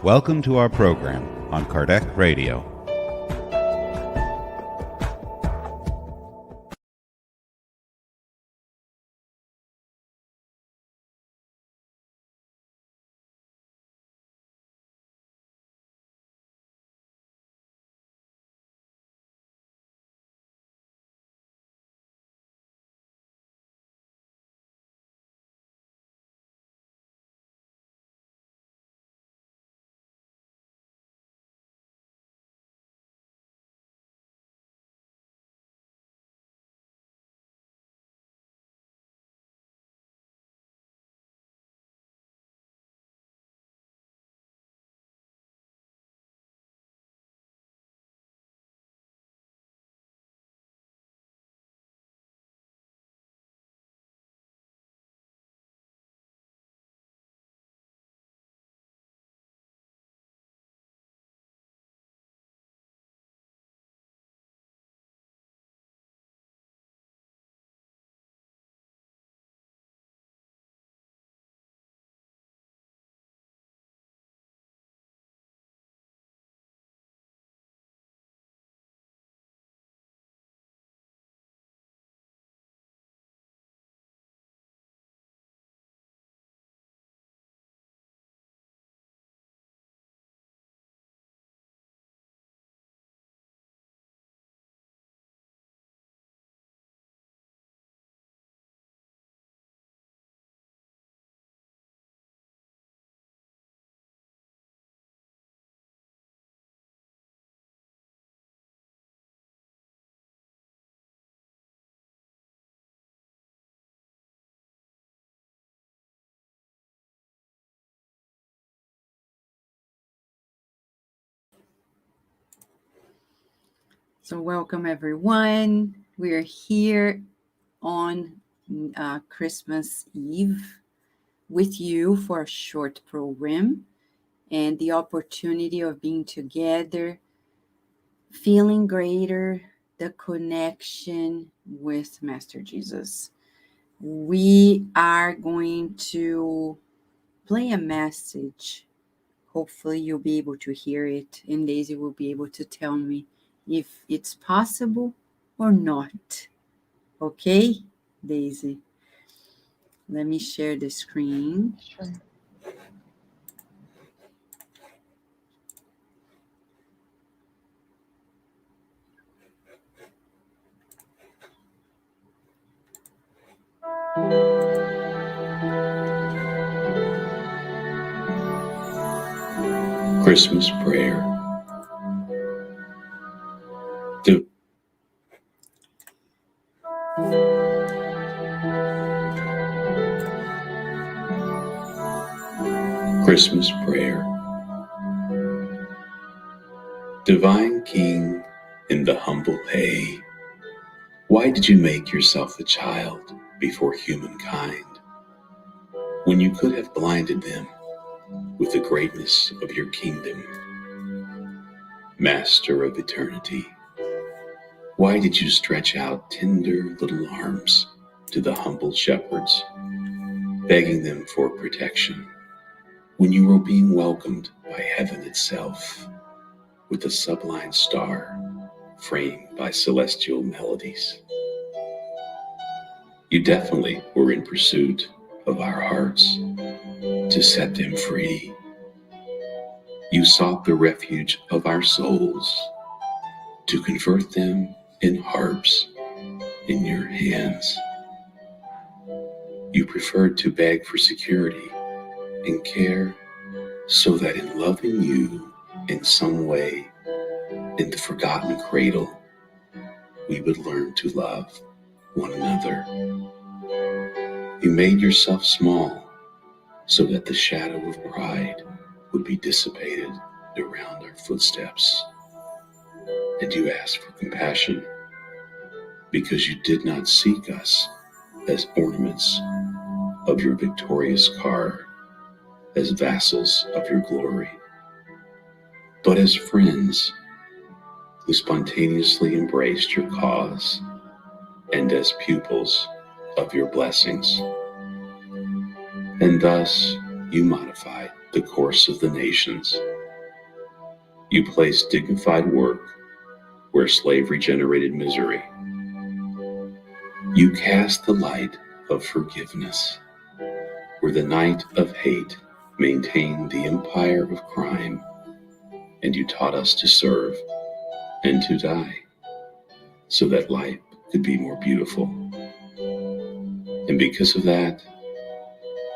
Welcome to our program on Kardec Radio. So welcome everyone. We are here on Christmas Eve with you for a short program and the opportunity of being together, feeling greater, the connection with Master Jesus. We are going to play a message. Hopefully you'll be able to hear it, and Deise will be able to tell me if it's possible or not. Okay, Deise? Let me share the screen. Sure. Christmas prayer. Christmas prayer. Divine King in the humble hay, why did you make yourself a child before humankind, when you could have blinded them with the greatness of your kingdom? Master of eternity, why did you stretch out tender little arms to the humble shepherds, begging them for protection, when you were being welcomed by heaven itself with a sublime star framed by celestial melodies? You definitely were in pursuit of our hearts to set them free. You sought the refuge of our souls to convert them in harps in your hands. You preferred to beg for security and care, so that in loving you in some way in the forgotten cradle, we would learn to love one another. You made yourself small so that the shadow of pride would be dissipated around our footsteps. And you asked for compassion because you did not seek us as ornaments of your victorious car, as vassals of your glory, but as friends who spontaneously embraced your cause, and as pupils of your blessings. And thus you modified the course of the nations You placed dignified work where slavery generated misery. You cast the light of forgiveness where the night of hate maintained the empire of crime, and you taught us to serve and to die so that life could be more beautiful. And because of that,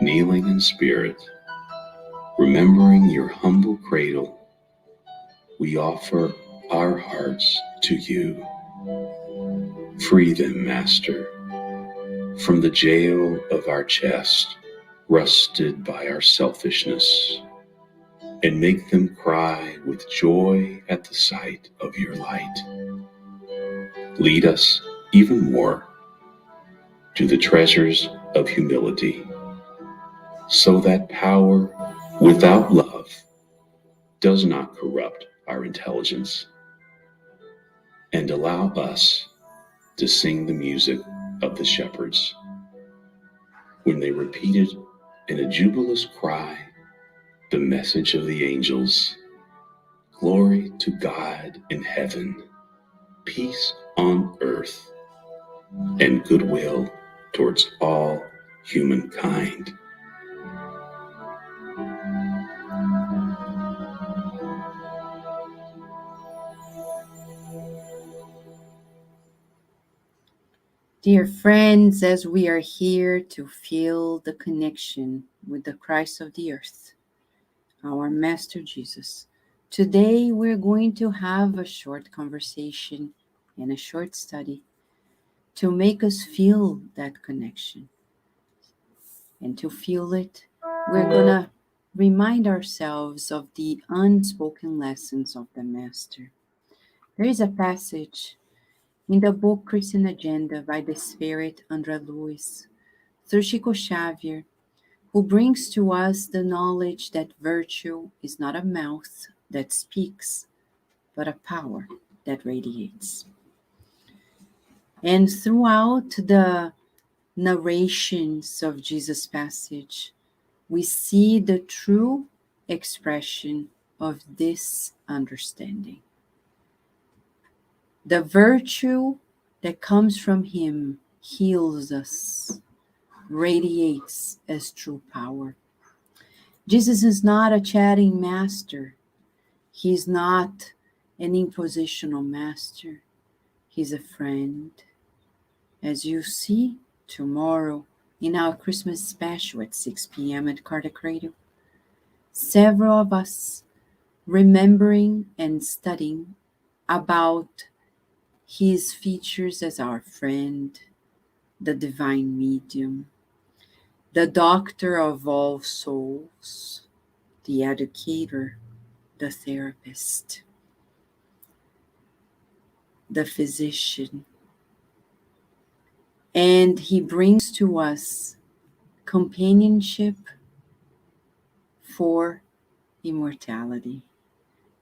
kneeling in spirit, remembering your humble cradle, we offer our hearts to you. Free them, Master, from the jail of our chest, rusted by our selfishness, and make them cry with joy at the sight of your light. Lead us even more to the treasures of humility, so that power without love does not corrupt our intelligence, and allow us to sing the music of the shepherds when they repeated in a jubilous cry the message of the angels: glory to God in heaven, peace on earth, and goodwill towards all humankind. Dear friends, as we are here to feel the connection with the Christ of the earth, our Master Jesus, today we're going to have a short conversation and a short study to make us feel that connection. And to feel it, we're going to remind ourselves of the unspoken lessons of the Master. There is a passage in the book Christian Agenda by the Spirit André Luiz, through Chico Xavier, who brings to us the knowledge that virtue is not a mouth that speaks, but a power that radiates. And throughout the narrations of Jesus' passage, we see the true expression of this understanding. The virtue that comes from him heals us, radiates as true power. Jesus is not a chatting master. He's not an impositional master. He's a friend. As you see tomorrow in our Christmas special at 6 p.m. at Kardec Radio, several of us remembering and studying about his features as our friend, the divine medium, the doctor of all souls, the educator, the therapist, the physician. And he brings to us companionship for immortality.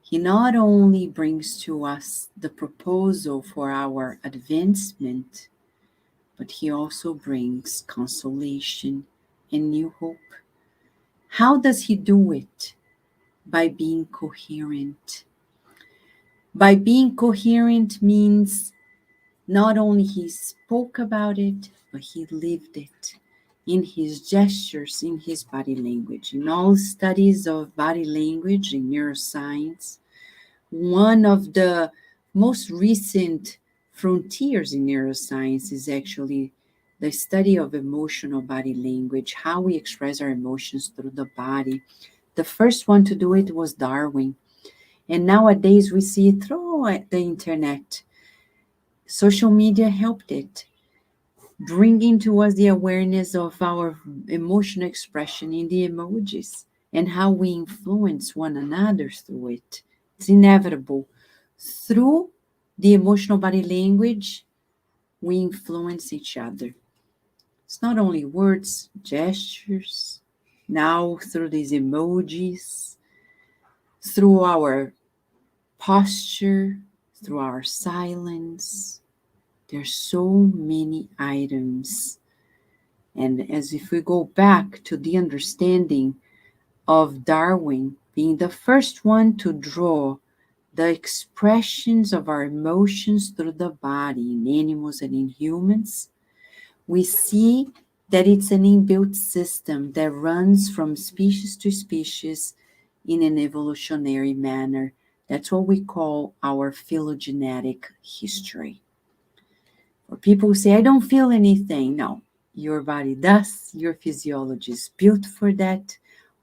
He not only brings to us the proposal for our advancement, but he also brings consolation and new hope. How does he do it? By being coherent. By being coherent means not only he spoke about it, but he lived it in his gestures, in his body language. In all studies of body language in neuroscience, one of the most recent frontiers in neuroscience is actually the study of emotional body language, how we express our emotions through the body. The first one to do it was Darwin. And nowadays we see it through the internet. Social media helped it, bringing to us the awareness of our emotional expression in the emojis and how we influence one another through it. It's inevitable. Through the emotional body language, we influence each other. It's not only words, gestures, now through these emojis, through our posture, through our silence. There's so many items. And as if we go back to the understanding of Darwin being the first one to draw the expressions of our emotions through the body in animals and in humans, we see that it's an inbuilt system that runs from species to species in an evolutionary manner. That's what we call our phylogenetic history. Or people say, I don't feel anything. No, your body does. Your physiology is built for that.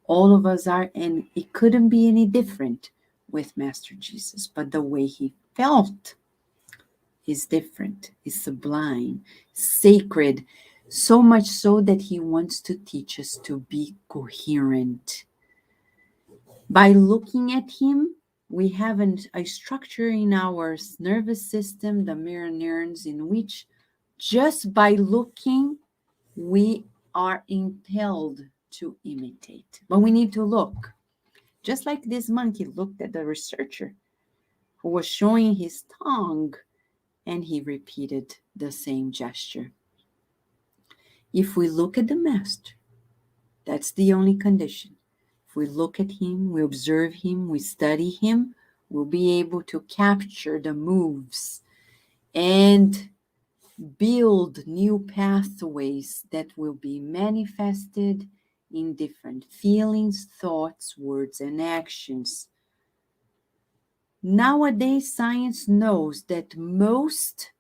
All of us are, and it couldn't be any different with Master Jesus. But the way he felt is different, is sublime, sacred, so much so that he wants to teach us to be coherent. By looking at him, we have a structure in our nervous system, the mirror neurons, in which just by looking, we are impelled to imitate. But we need to look. Just like this monkey looked at the researcher who was showing his tongue, and he repeated the same gesture. If we look at the master, that's the only condition. If we look at him, we observe him, we study him, we'll be able to capture the moves and build new pathways that will be manifested in different feelings, thoughts, words, and actions. Nowadays, science knows that most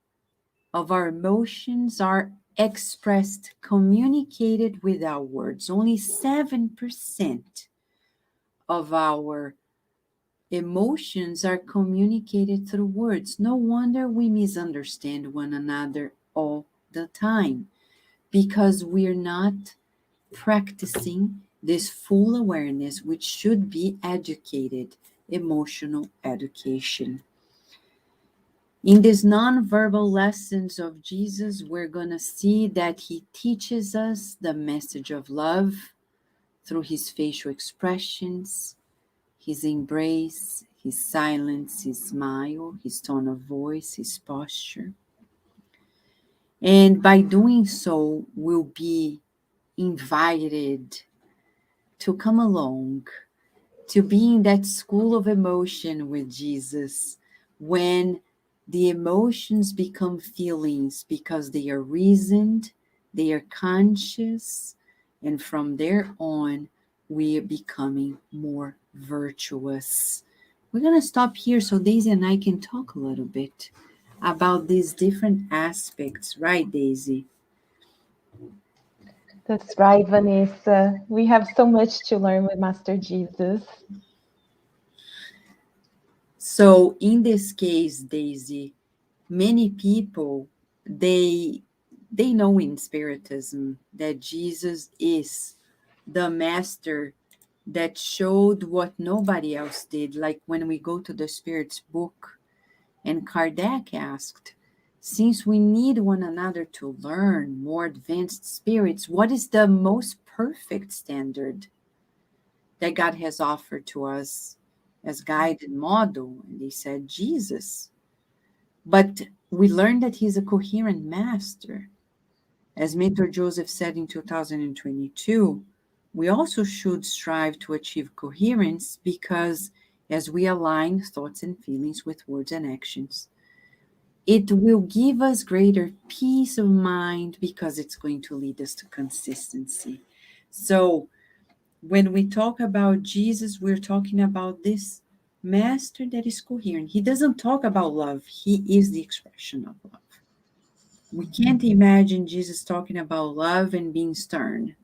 of our emotions are expressed, communicated without words. Only 7% of our emotions are communicated through words. No wonder we misunderstand one another all the time, because we're not practicing this full awareness, which should be educated, emotional education. In these nonverbal lessons of Jesus, we're going to see that he teaches us the message of love through his facial expressions, his embrace, his silence, his smile, his tone of voice, his posture. And by doing so, we'll be invited to come along, to be in that school of emotion with Jesus, when the emotions become feelings because they are reasoned, they are conscious, and from there on, we are becoming more virtuous. We're going to stop here so Deise and I can talk a little bit about these different aspects, right, Deise? That's right, Vanessa. We have so much to learn with Master Jesus. So in this case, Deise, many people, they know in Spiritism that Jesus is the master that showed what nobody else did. Like when we go to the Spirit's book, and Kardec asked, since we need one another to learn more advanced spirits, what is the most perfect standard that God has offered to us as guide and model? And they said, Jesus. But we learned that he's a coherent master. As Mentor Joseph said in 2022, we also should strive to achieve coherence, because as we align thoughts and feelings with words and actions, it will give us greater peace of mind, because it's going to lead us to consistency. So when we talk about Jesus, we're talking about this master that is coherent. He doesn't talk about love. He is the expression of love. We can't imagine Jesus talking about love and being stern.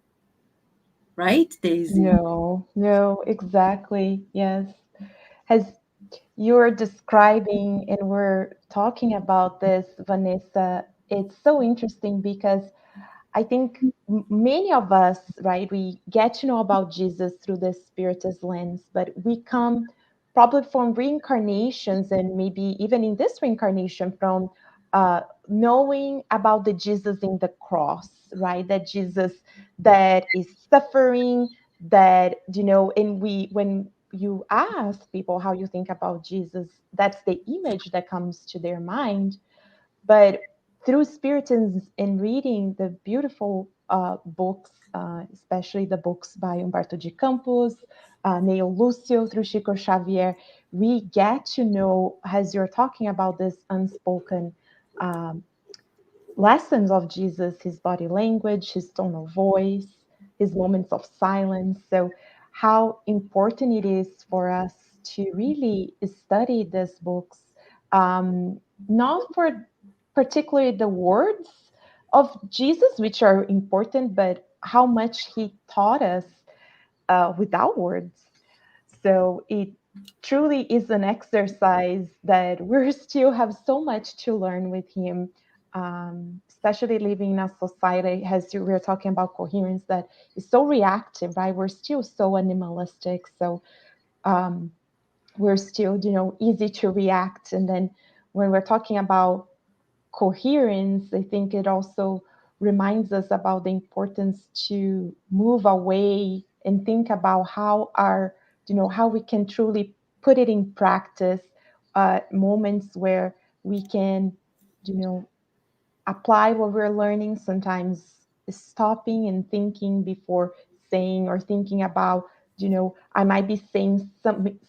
Right, Deise? No, exactly. Yes. As you're describing and we're talking about this, Vanessa, it's so interesting because I think many of us, right, we get to know about Jesus through the Spiritist lens, but we come probably from reincarnations and maybe even in this reincarnation from knowing about the Jesus in the cross, right? That Jesus that is suffering, that, and when you ask people how you think about Jesus, that's the image that comes to their mind. But through Spiritism and reading the beautiful books, especially the books by Humberto de Campos, Neo Lucio, through Chico Xavier, we get to know, as you're talking about this unspoken um, lessons of Jesus, his body language, his tone of voice, his moments of silence. So, how important it is for us to really study these books, not for particularly the words of Jesus, which are important, but how much he taught us without words. So it truly is an exercise that we still have so much to learn with him, especially living in a society, as you were talking about coherence, that is so reactive, right? We're still so animalistic. So um, we're still, easy to react. And then when we're talking about coherence, I think it also reminds us about the importance to move away and think about how we can truly put it in practice. Moments where we can, you know, apply what we're learning, sometimes stopping and thinking before saying, or thinking about, I might be saying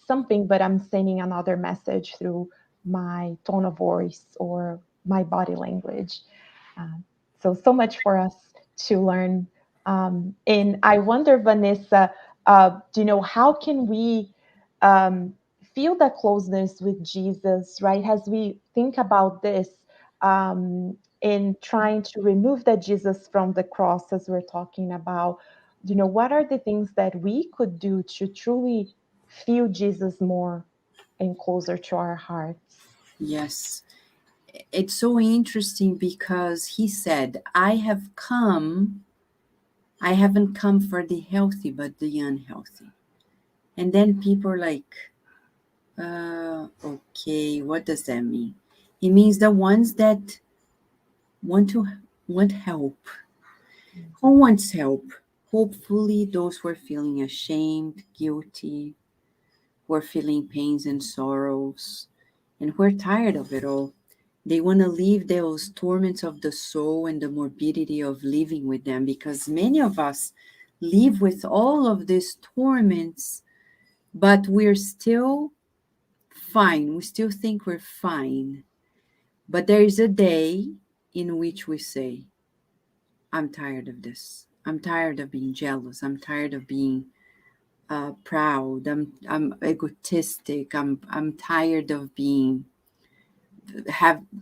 something, but I'm sending another message through my tone of voice or my body language. Um, so much for us to learn. And I wonder, Vanessa, how can we feel that closeness with Jesus, right? As we think about this, in trying to remove that Jesus from the cross, as we're talking about, what are the things that we could do to truly feel Jesus more and closer to our hearts? Yes. It's so interesting because he said, I haven't come for the healthy, but the unhealthy. And then people are like, okay, what does that mean? It means the ones that want help. Who wants help? Hopefully, those who are feeling ashamed, guilty, who are feeling pains and sorrows, and who are tired of it all. They want to leave those torments of the soul and the morbidity of living with them, because many of us live with all of these torments, but we're still fine. We still think we're fine. But there is a day in which we say, I'm tired of this. I'm tired of being jealous. I'm tired of being proud. I'm egotistic. I'm tired of being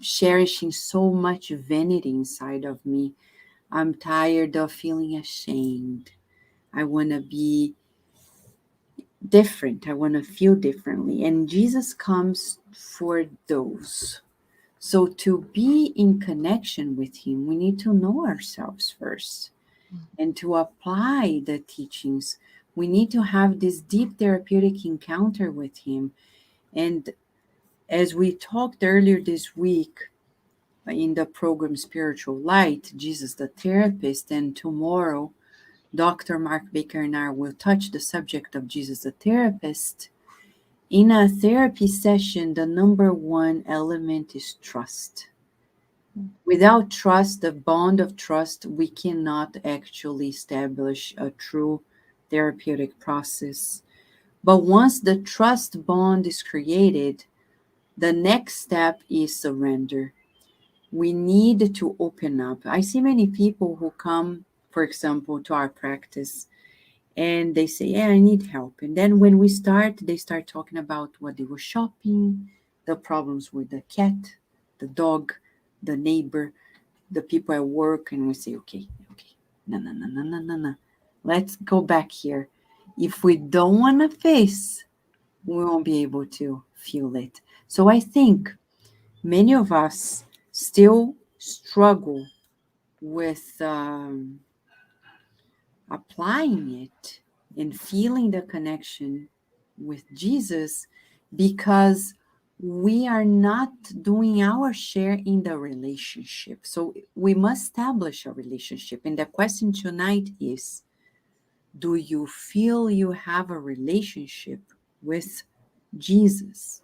cherishing so much vanity inside of me. I'm tired of feeling ashamed. I want to be different. I want to feel differently. And Jesus comes for those. So to be in connection with him, we need to know ourselves first. And to apply the teachings, we need to have this deep therapeutic encounter with him. And as we talked earlier this week in the program Spiritual Light, Jesus the Therapist, and tomorrow, Dr. Mark Baker and I will touch the subject of Jesus the Therapist. In a therapy session, the number one element is trust. Without trust, the bond of trust, we cannot actually establish a true therapeutic process. But once the trust bond is created, the next step is surrender. We need to open up. I see many people who come, for example, to our practice, and they say, yeah, I need help. And then when they start talking about what they were shopping, the problems with the cat, the dog, the neighbor, the people at work, and we say, okay, no. Let's go back here. If we don't want to face, we won't be able to feel it. So I think many of us still struggle with applying it and feeling the connection with Jesus, because we are not doing our share in the relationship. So we must establish a relationship. And the question tonight is, do you feel you have a relationship with Jesus?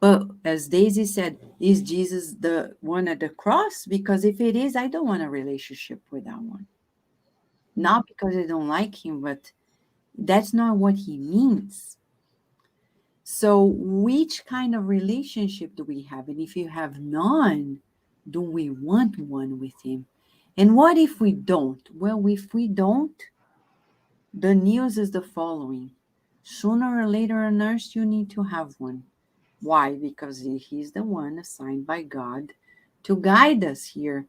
But as Deise said, is Jesus the one at the cross? Because if it is, I don't want a relationship with that one. not because I don't like him, but that's not what he means. So, which kind of relationship do we have? And if you have none, do we want one with him? And what if we don't? Well, if we don't, the news is the following: sooner or later on earth, you need to have one. Why? Because he's the one assigned by God to guide us here.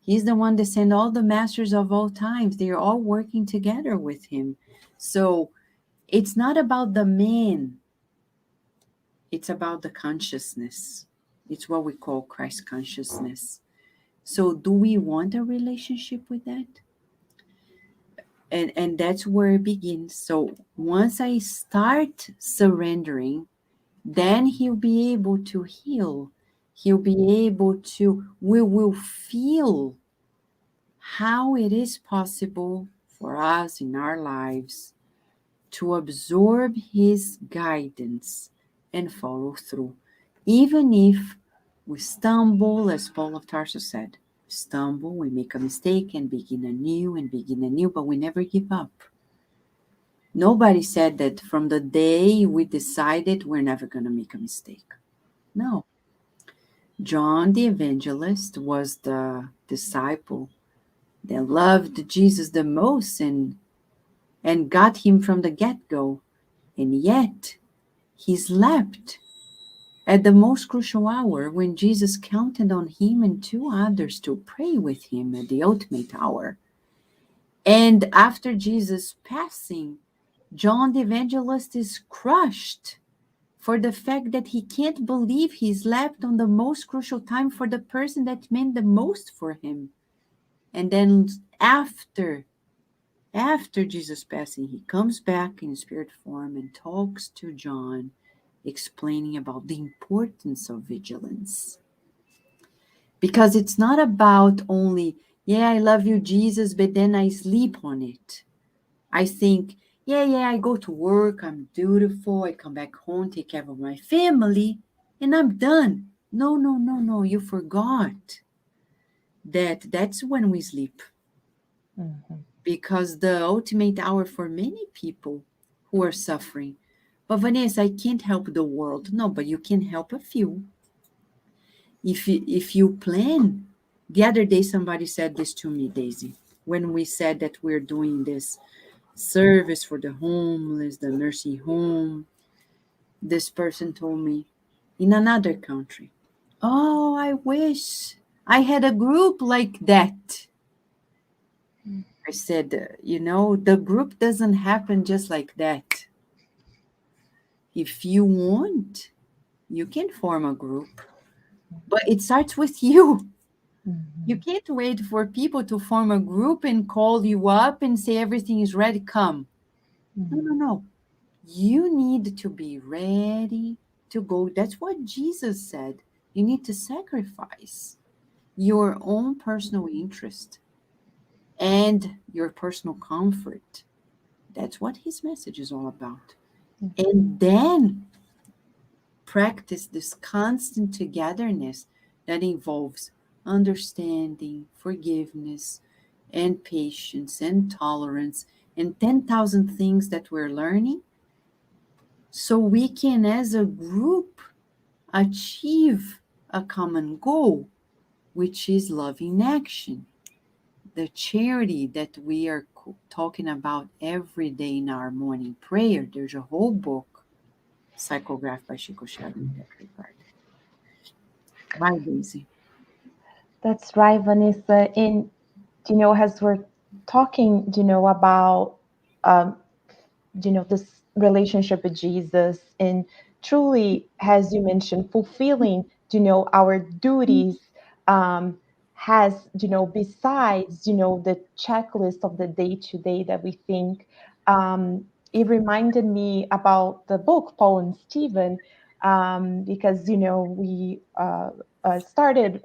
He's the one that sent all the masters of all times. They are all working together with him. So it's not about the man, it's about the consciousness. It's what we call Christ consciousness. So do we want a relationship with that? And that's where it begins. So once I start surrendering, then he'll be able to heal. He'll be able to, we will feel how it is possible for us in our lives to absorb his guidance and follow through. Even if we stumble, as Paul of Tarsus said, stumble, we make a mistake and begin anew, but we never give up. Nobody said that from the day we decided we're never going to make a mistake. No. John the Evangelist was the disciple that loved Jesus the most and got him from the get-go. And yet, he slept at the most crucial hour when Jesus counted on him and two others to pray with him at the ultimate hour. And after Jesus passing, John the Evangelist is crushed for the fact that he can't believe he slept on the most crucial time for the person that meant the most for him. And then after Jesus passing, he comes back in spirit form and talks to John, explaining about the importance of vigilance. Because it's not about only, yeah, I love you, Jesus, but then I sleep on it. I think, yeah, I go to work, I'm dutiful, I come back home, take care of my family, and I'm done. No, you forgot that that's when we sleep. Mm-hmm. Because the ultimate hour for many people who are suffering. But Vanessa, I can't help the world. No, but you can help a few. If you plan, the other day somebody said this to me, Deise, when we said that we're doing this service for the homeless, the nursing home. This person told me, in another country, oh, I wish I had a group like that. I said, the group doesn't happen just like that. If you want, you can form a group, but it starts with you. Mm-hmm. You can't wait for people to form a group and call you up and say everything is ready, come. Mm-hmm. No. You need to be ready to go. That's what Jesus said. You need to sacrifice your own personal interest and your personal comfort. That's what his message is all about. And then practice this constant togetherness that involves understanding, forgiveness, and patience and tolerance and 10,000 things that we're learning, so we can, as a group, achieve a common goal, which is love in action. The charity that we are talking about every day in our morning prayer, there's a whole book psychographed by Chico Xavier in that regard. Right, Daisy? That's right, Vanessa. And, as we're talking, about, um, this relationship with Jesus and truly, as you mentioned, fulfilling, our duties, has, besides, the checklist of the day to day that we think, it reminded me about the book, Paul and Stephen, because, we started,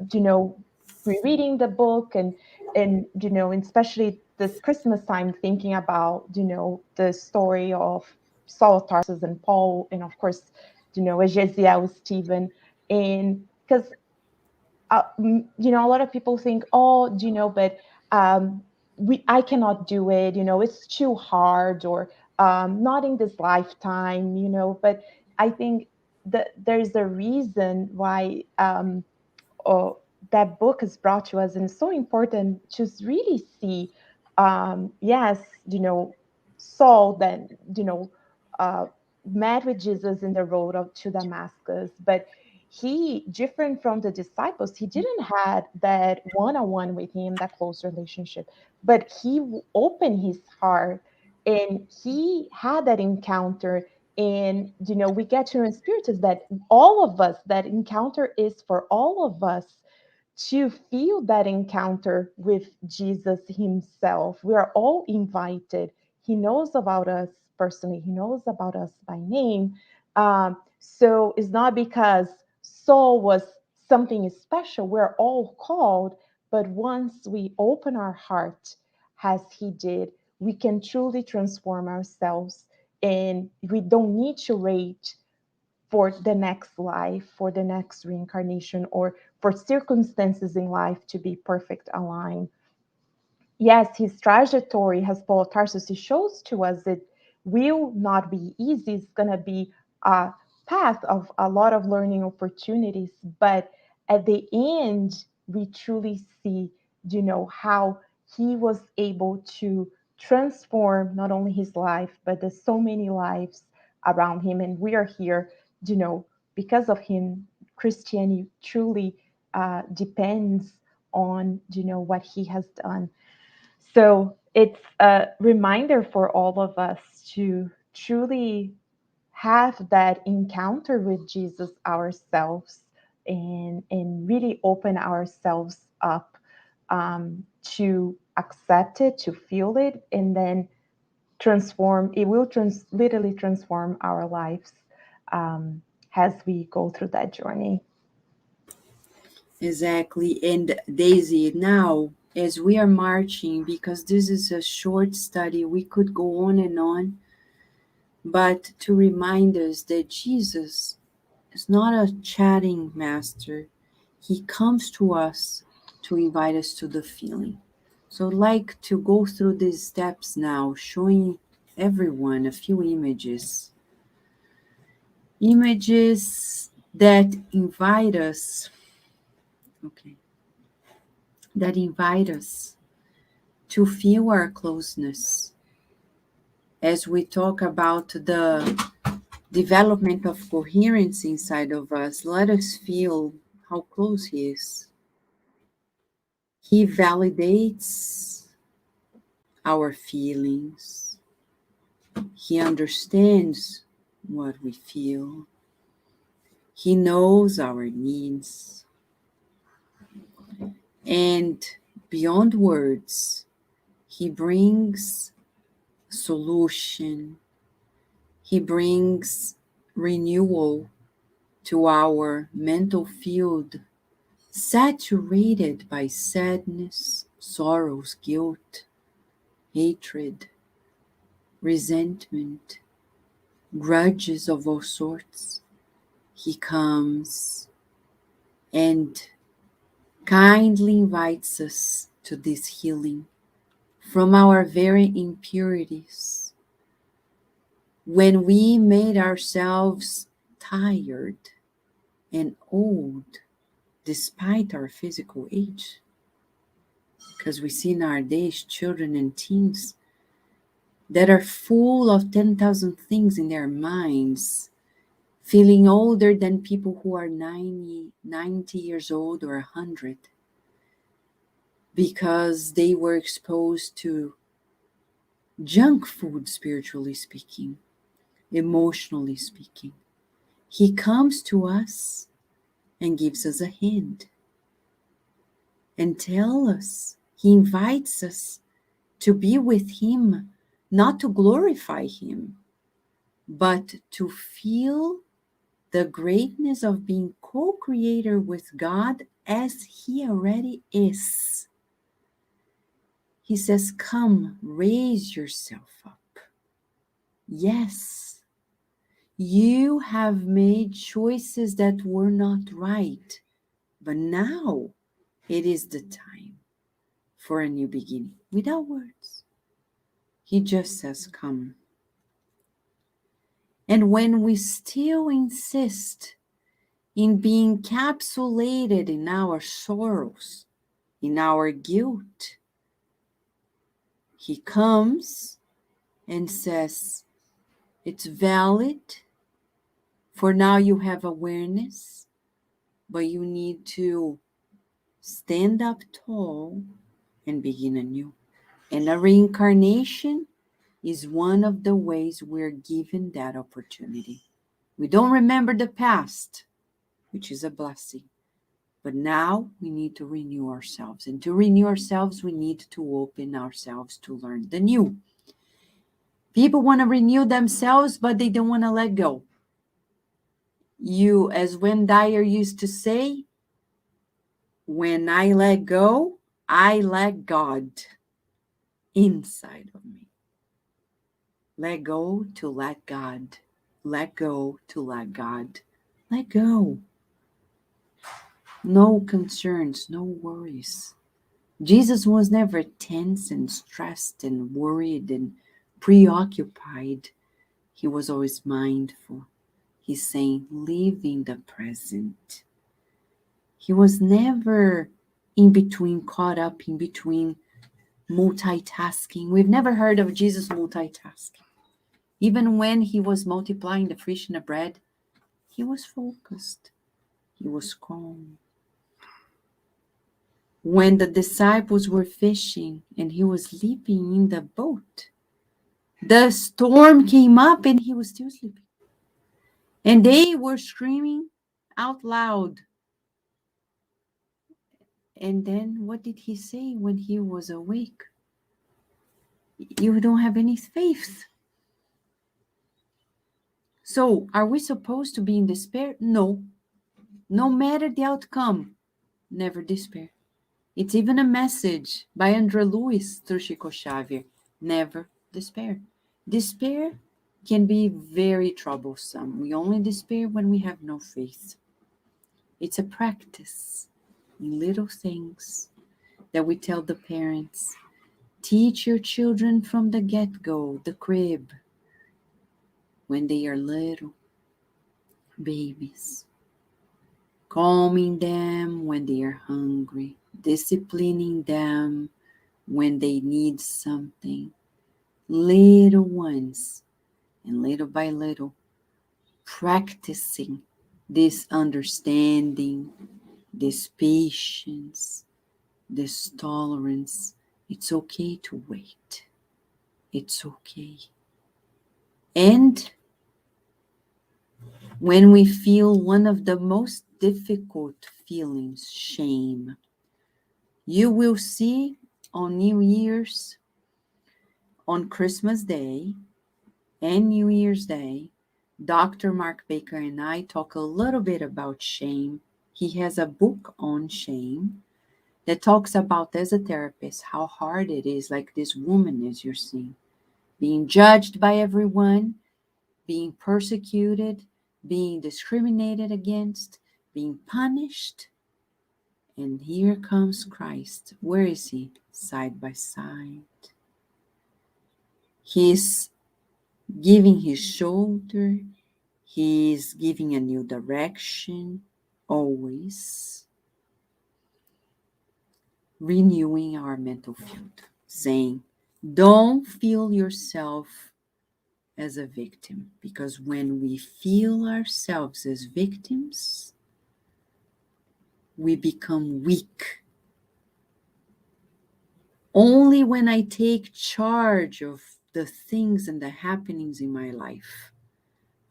rereading the book and especially this Christmas time, thinking about the story of Saul of Tarsus and Paul, and of course Ezekiel, Stephen, and because a lot of people think, oh, but I cannot do it, it's too hard, or not in this lifetime, but I think that there's a reason why uh, that book is brought to us, and it's so important to really see, yes, Saul then, uh, met with Jesus in the road to Damascus, but he, different from the disciples, he didn't had that one-on-one with him, that close relationship, but he opened his heart and he had that encounter. And we get to experience that all of us, that encounter is for all of us to feel that encounter with Jesus himself. We are all invited. He knows about us personally, he knows about us by name. So it's not because Saul was something special. We're all called, but once we open our heart, as he did, we can truly transform ourselves. And we don't need to wait for the next life, for the next reincarnation, or for circumstances in life to be perfect aligned. Yes, his trajectory, as Paul of Tarsus, he shows to us, it will not be easy. It's going to be a path of a lot of learning opportunities. But at the end, we truly see, how he was able to transform not only his life, but there's so many lives around him. And we are here, because of him. Christianity truly depends on, what he has done. So it's a reminder for all of us to truly have that encounter with Jesus ourselves, and really open ourselves up, to accept it, to feel it, and then transform. It will literally transform our lives, as we go through that journey. Exactly. And Daisy, now, as we are marching, because this is a short study, we could go on, but to remind us that Jesus is not a chatting master. He comes to us to invite us to the feeling. So I'd like to go through these steps now, showing everyone a few images. Images that invite us, okay, that invite us to feel our closeness. As we talk about the development of coherence inside of us, let us feel how close he is. He validates our feelings. He understands what we feel. He knows our needs. And beyond words, he brings solution. He brings renewal to our mental field, saturated by sadness, sorrows, guilt, hatred, resentment, grudges of all sorts. He comes and kindly invites us to this healing from our very impurities. When we made ourselves tired and old despite our physical age, because we see nowadays children and teens that are full of 10,000 things in their minds, feeling older than people who are 90 years old or 100, because they were exposed to junk food, spiritually speaking, emotionally speaking. He comes to us and gives us a hint and tell us, he invites us to be with him, not to glorify him, but to feel the greatness of being co-creator with God as he already is. He says, come, raise yourself up. Yes, you have made choices that were not right, but now it is the time for a new beginning without words. He just says, come. And when we still insist in being encapsulated in our sorrows, in our guilt, he comes and says, it's valid, for now you have awareness, but you need to stand up tall and begin anew. And a reincarnation is one of the ways we're given that opportunity. We don't remember the past, which is a blessing. But now we need to renew ourselves. And to renew ourselves, we need to open ourselves to learn the new. People want to renew themselves, but they don't want to let go. As Wayne Dyer used to say, when I let go, I let God inside of me. Let go to let God. Let go to let God. Let go. No concerns, no worries. Jesus was never tense and stressed and worried and preoccupied. He was always mindful. He's saying, live in the present. He was never in between, caught up in between, multitasking. We've never heard of Jesus multitasking. Even when he was multiplying the fish and the bread, he was focused. He was calm. When the disciples were fishing and he was sleeping in the boat, the storm came up and he was still sleeping. And they were screaming out loud. And then what did he say when he was awake? You don't have any faith. So are we supposed to be in despair? No. No matter the outcome, never despair. It's even a message by André Luiz through Chico Xavier. Never despair. Despair can be very troublesome. We only despair when we have no faith. It's a practice in little things that we tell the parents. Teach your children from the get-go, the crib, when they are little babies. Calming them when they are hungry. Disciplining them when they need something. Little ones, and little by little, practicing this understanding, this patience, this tolerance. It's okay to wait. It's okay. And when we feel one of the most difficult feelings, shame, you will see on New Year's, on Christmas Day and New Year's Day, Dr. Mark Baker and I talk a little bit about shame. He has a book on shame that talks about, as a therapist, how hard it is, like this woman, as you're seeing, being judged by everyone, being persecuted, being discriminated against, being punished. And here comes Christ. Where is he? Side by side. He's giving his shoulder. He's giving a new direction, always renewing our mental field, saying, don't feel yourself as a victim, because when we feel ourselves as victims, we become weak. Only when I take charge of the things and the happenings in my life,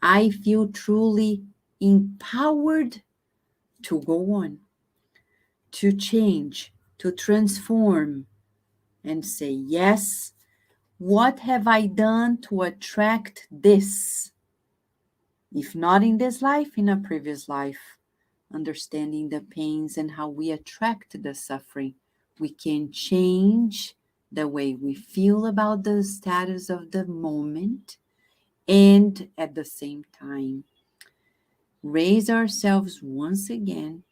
I feel truly empowered to go on, to change, to transform, and say, yes, what have I done to attract this? If not in this life, in a previous life. Understanding the pains and how we attract the suffering, we can change the way we feel about the status of the moment, and at the same time, raise ourselves once again,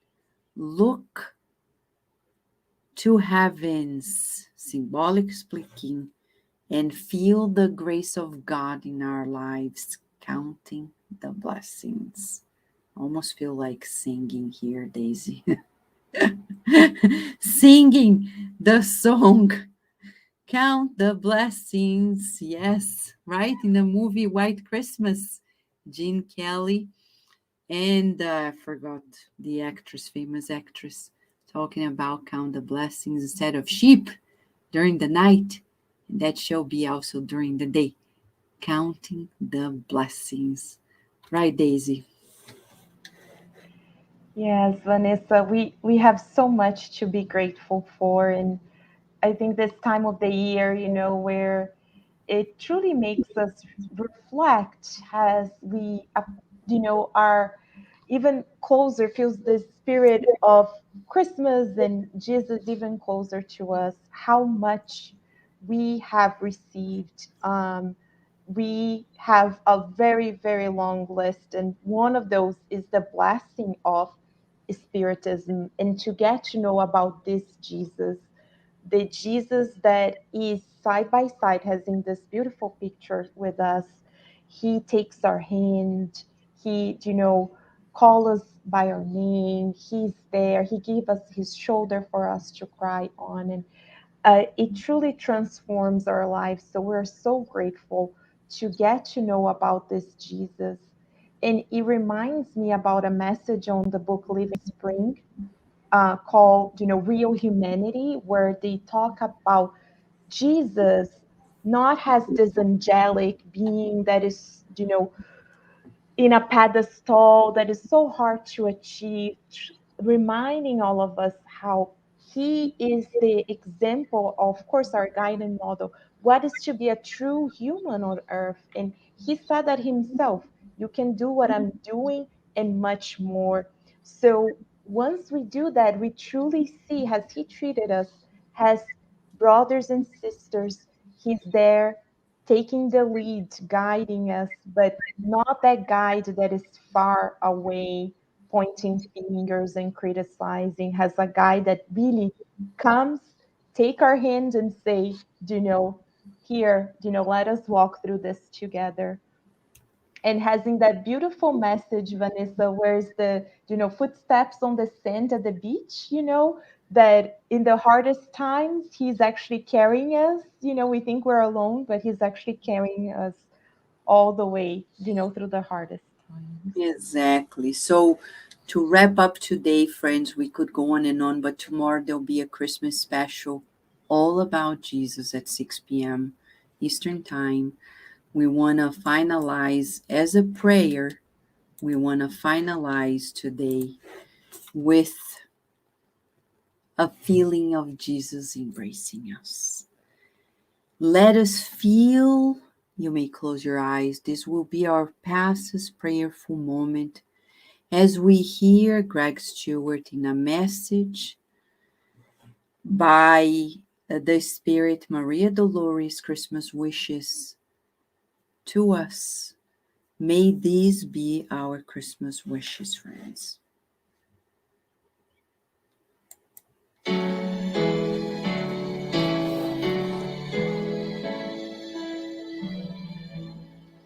look to heavens, symbolic speaking, and feel the grace of God in our lives, counting the blessings. Almost feel like singing here, Deise. Singing the song, Count the Blessings. Yes, right? In the movie White Christmas, Gene Kelly and I forgot the actress, famous actress, talking about count the blessings instead of sheep during the night. And that shall be also during the day, counting the blessings. Right, Deise? Yes, Vanessa, we have so much to be grateful for. And I think this time of the year, where it truly makes us reflect as we, are even closer, feels the spirit of Christmas and Jesus even closer to us, how much we have received. We have a very, very long list, and one of those is the blessing of Spiritism, and to get to know about this Jesus, the Jesus that is side by side, has in this beautiful picture with us. He takes our hand. He, call us by our name. He's there. He gave us his shoulder for us to cry on, and it truly transforms our lives. So we're so grateful to get to know about this Jesus. And it reminds me about a message on the book Living Spring, called, Real Humanity, where they talk about Jesus not as this angelic being that is, in a pedestal that is so hard to achieve, reminding all of us how he is the example, of course, our guiding model, what is to be a true human on earth. And he said that himself, you can do what I'm doing and much more. So once we do that, we truly see, has he treated us as brothers and sisters. He's there taking the lead, guiding us, but not that guide that is far away, pointing fingers and criticizing, has a guide that really comes, take our hand and say, here, let us walk through this together. And having that beautiful message, Vanessa, where's the, footsteps on the sand at the beach, that in the hardest times, he's actually carrying us. We think we're alone, but he's actually carrying us all the way, through the hardest times. Exactly. So, to wrap up today, friends, we could go on and on, but tomorrow there'll be a Christmas special all about Jesus at 6 p.m. Eastern Time. We want to finalize as a prayer. We want to finalize today with a feeling of Jesus embracing us. Let us feel, you may close your eyes. This will be our fastest prayerful moment as we hear Greg Stewart in a message by the Spirit, Maria Dolores, Christmas wishes to us. May these be our Christmas wishes, friends.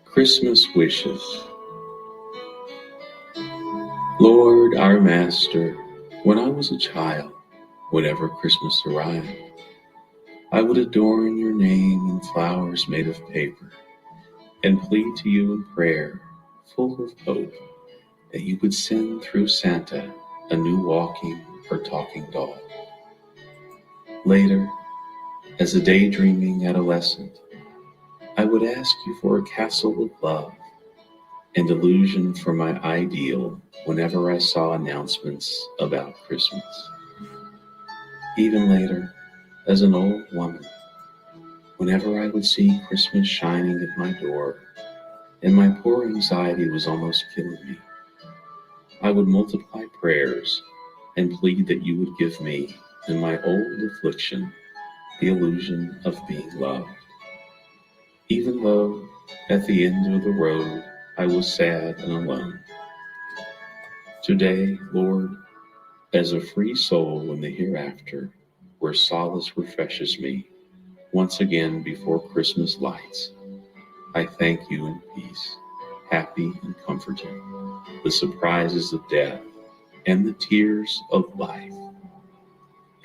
Christmas wishes. Lord, our Master, when I was a child, whenever Christmas arrived, I would adorn your name in flowers made of paper and plead to you in prayer, full of hope, that you would send through Santa a new walking or talking doll. Later, as a daydreaming adolescent, I would ask you for a castle of love and illusion for my ideal whenever I saw announcements about Christmas. Even later, as an old woman, whenever I would see Christmas shining at my door and my poor anxiety was almost killing me, I would multiply prayers and plead that you would give me, in my old affliction, the illusion of being loved. Even though, at the end of the road, I was sad and alone. Today, Lord, as a free soul in the hereafter, where solace refreshes me once again before Christmas lights. I thank you in peace, happy and comforted, the surprises of death and the tears of life.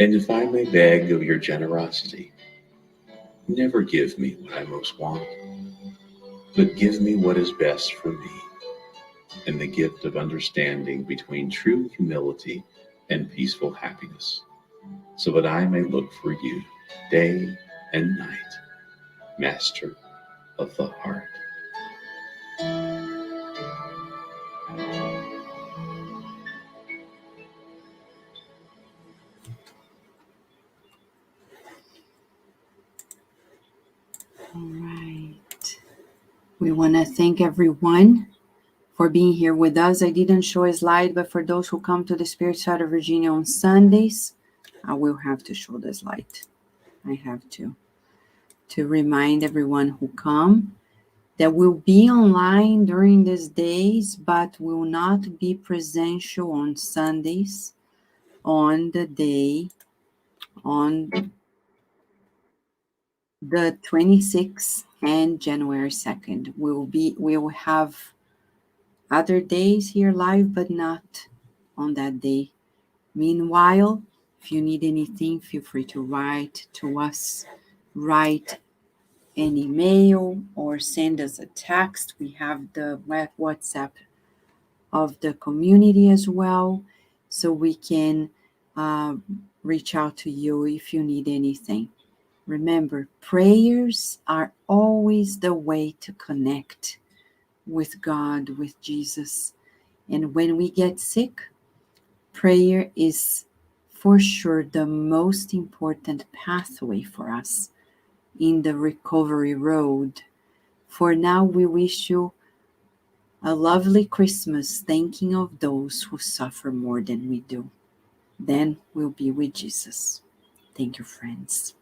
And if I may beg of your generosity, never give me what I most want, but give me what is best for me, and the gift of understanding between true humility and peaceful happiness, so that I may look for you day and night, Master of the heart. All right. We want to thank everyone for being here with us. I didn't show a slide, but for those who come to the Spirit Side of Virginia on Sundays, I will have to show the slide. I have to remind everyone who come that will be online during these days, but will not be presential on Sundays on the day, on the 26th and January 2nd. We will have other days here live, but not on that day. Meanwhile, if you need anything, feel free to write to us, write an email or send us a text. We have the WhatsApp of the community as well, so we can reach out to you if you need anything. Remember, prayers are always the way to connect with God, with Jesus. And when we get sick, prayer is for sure the most important pathway for us in the recovery road. For now, we wish you a lovely Christmas, thinking of those who suffer more than we do. Then we'll be with Jesus. Thank you, friends.